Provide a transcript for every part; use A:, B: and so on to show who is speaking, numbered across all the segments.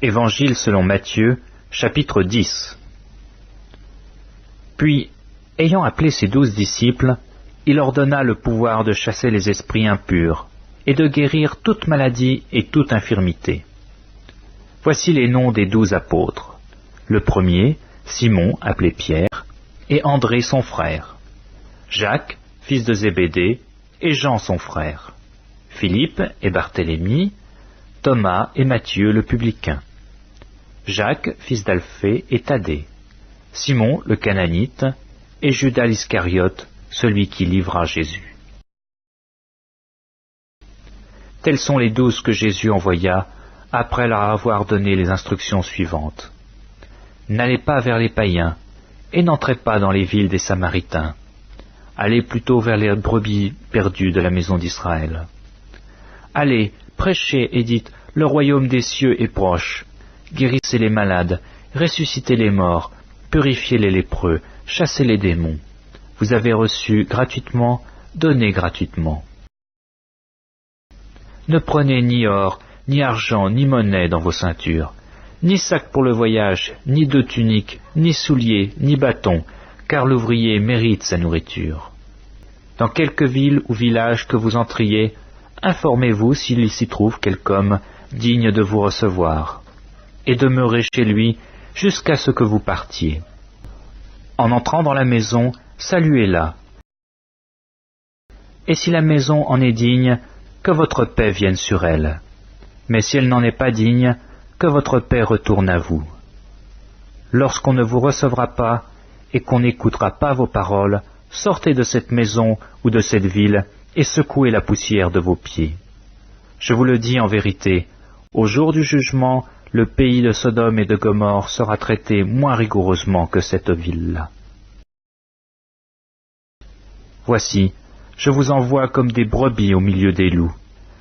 A: Évangile selon Matthieu, chapitre 10. Puis, ayant appelé ses 12 disciples, il leur donna le pouvoir de chasser les esprits impurs et de guérir toute maladie et toute infirmité. Voici les noms des 12 apôtres. Le premier, Simon, appelé Pierre, et André son frère. Jacques, fils de Zébédée, et Jean son frère. Philippe et Barthélemy, Thomas et Matthieu le publicain. Jacques, fils d'Alphée, et Thaddée. Simon le Cananite, et Judas l'Iscariote, celui qui livra Jésus. Tels sont les 12 que Jésus envoya, après leur avoir donné les instructions suivantes. N'allez pas vers les païens, et n'entrez pas dans les villes des Samaritains. Allez plutôt vers les brebis perdues de la maison d'Israël. Allez, prêchez et dites, le royaume des cieux est proche. Guérissez les malades, ressuscitez les morts, purifiez les lépreux, chassez les démons. Vous avez reçu gratuitement, donnez gratuitement. Ne prenez ni or, ni argent, ni monnaie dans vos ceintures, ni sac pour le voyage, ni deux tuniques, ni souliers, ni bâton, car l'ouvrier mérite sa nourriture. Dans quelque ville ou village que vous entriez, informez-vous s'il s'y trouve quelque homme digne de vous recevoir, et demeurez chez lui jusqu'à ce que vous partiez. En entrant dans la maison, saluez-la. Et si la maison en est digne, que votre paix vienne sur elle. Mais si elle n'en est pas digne, que votre paix retourne à vous. Lorsqu'on ne vous recevra pas, et qu'on n'écoutera pas vos paroles, sortez de cette maison ou de cette ville, et secouez la poussière de vos pieds. Je vous le dis en vérité, au jour du jugement, le pays de Sodome et de Gomorrhe sera traité moins rigoureusement que cette ville-là. Voici, je vous envoie comme des brebis au milieu des loups.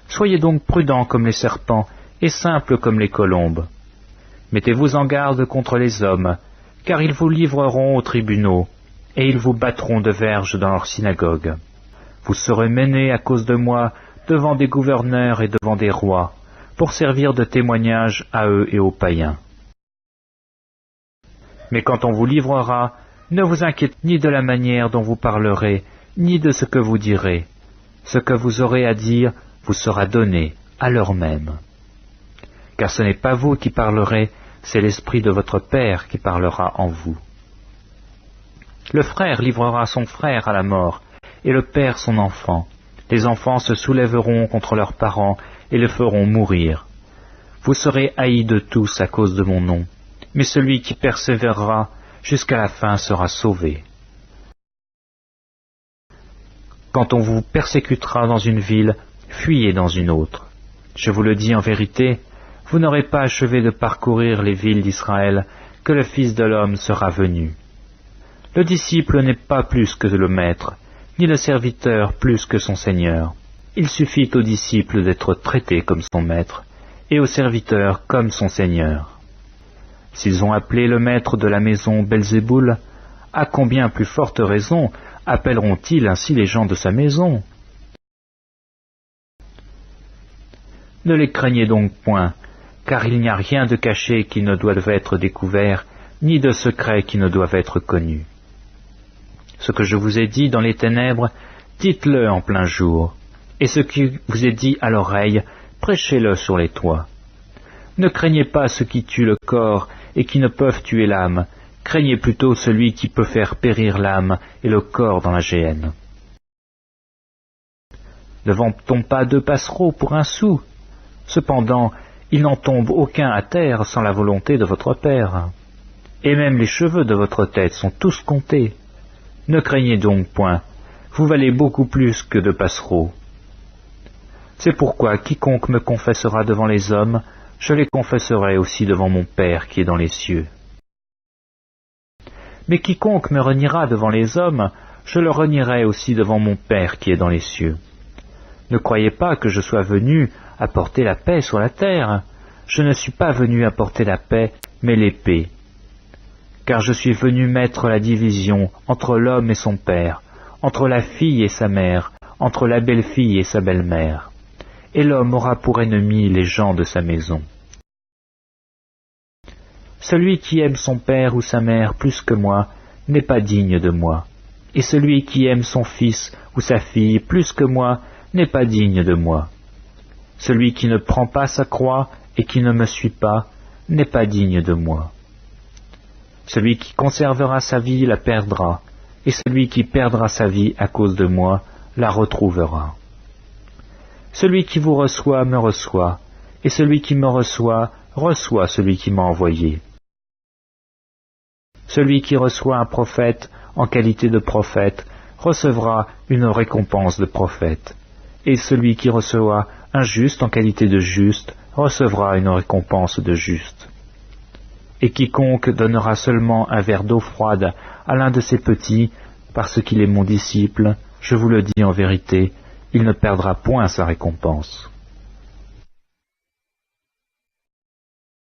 A: Soyez donc prudents comme les serpents et simples comme les colombes. Mettez-vous en garde contre les hommes, car ils vous livreront aux tribunaux, et ils vous battront de verges dans leurs synagogues. Vous serez menés à cause de moi devant des gouverneurs et devant des rois, pour servir de témoignage à eux et aux païens. Mais quand on vous livrera, ne vous inquiétez ni de la manière dont vous parlerez, ni de ce que vous direz. Ce que vous aurez à dire vous sera donné à l'heure même. Car ce n'est pas vous qui parlerez, c'est l'Esprit de votre Père qui parlera en vous. Le frère livrera son frère à la mort, et le père son enfant. Les enfants se soulèveront contre leurs parents et le feront mourir. Vous serez haïs de tous à cause de mon nom, mais celui qui persévérera jusqu'à la fin sera sauvé. Quand on vous persécutera dans une ville, fuyez dans une autre. Je vous le dis en vérité, vous n'aurez pas achevé de parcourir les villes d'Israël que le Fils de l'homme sera venu. Le disciple n'est pas plus que le maître, ni le serviteur plus que son Seigneur. Il suffit au disciple d'être traité comme son maître, et au serviteur comme son Seigneur. S'ils ont appelé le maître de la maison Belzéboul, à combien plus forte raison appelleront-ils ainsi les gens de sa maison? Ne les craignez donc point, car il n'y a rien de caché qui ne doive être découvert, ni de secret qui ne doive être connu. Ce que je vous ai dit dans les ténèbres, dites-le en plein jour, et ce qui vous est dit à l'oreille, prêchez-le sur les toits. Ne craignez pas ceux qui tuent le corps et qui ne peuvent tuer l'âme, craignez plutôt celui qui peut faire périr l'âme et le corps dans la géhenne. Ne vend-on pas 2 passereaux pour 1 sou? Cependant, il n'en tombe aucun à terre sans la volonté de votre Père. Et même les cheveux de votre tête sont tous comptés. Ne craignez donc point, vous valez beaucoup plus que 2 passereaux. C'est pourquoi quiconque me confessera devant les hommes, je les confesserai aussi devant mon Père qui est dans les cieux. Mais quiconque me reniera devant les hommes, je le renierai aussi devant mon Père qui est dans les cieux. Ne croyez pas que je sois venu apporter la paix sur la terre. Je ne suis pas venu apporter la paix, mais l'épée. Car je suis venu mettre la division entre l'homme et son père, entre la fille et sa mère, entre la belle-fille et sa belle-mère. Et l'homme aura pour ennemis les gens de sa maison. Celui qui aime son père ou sa mère plus que moi n'est pas digne de moi. Et celui qui aime son fils ou sa fille plus que moi n'est pas digne de moi. Celui qui ne prend pas sa croix et qui ne me suit pas n'est pas digne de moi. Celui qui conservera sa vie la perdra, et celui qui perdra sa vie à cause de moi la retrouvera. Celui qui vous reçoit me reçoit, et celui qui me reçoit reçoit celui qui m'a envoyé. Celui qui reçoit un prophète en qualité de prophète recevra une récompense de prophète, et celui qui reçoit un juste en qualité de juste recevra une récompense de juste. Et quiconque donnera seulement un verre d'eau froide à l'un de ces petits, parce qu'il est mon disciple, je vous le dis en vérité, il ne perdra point sa récompense.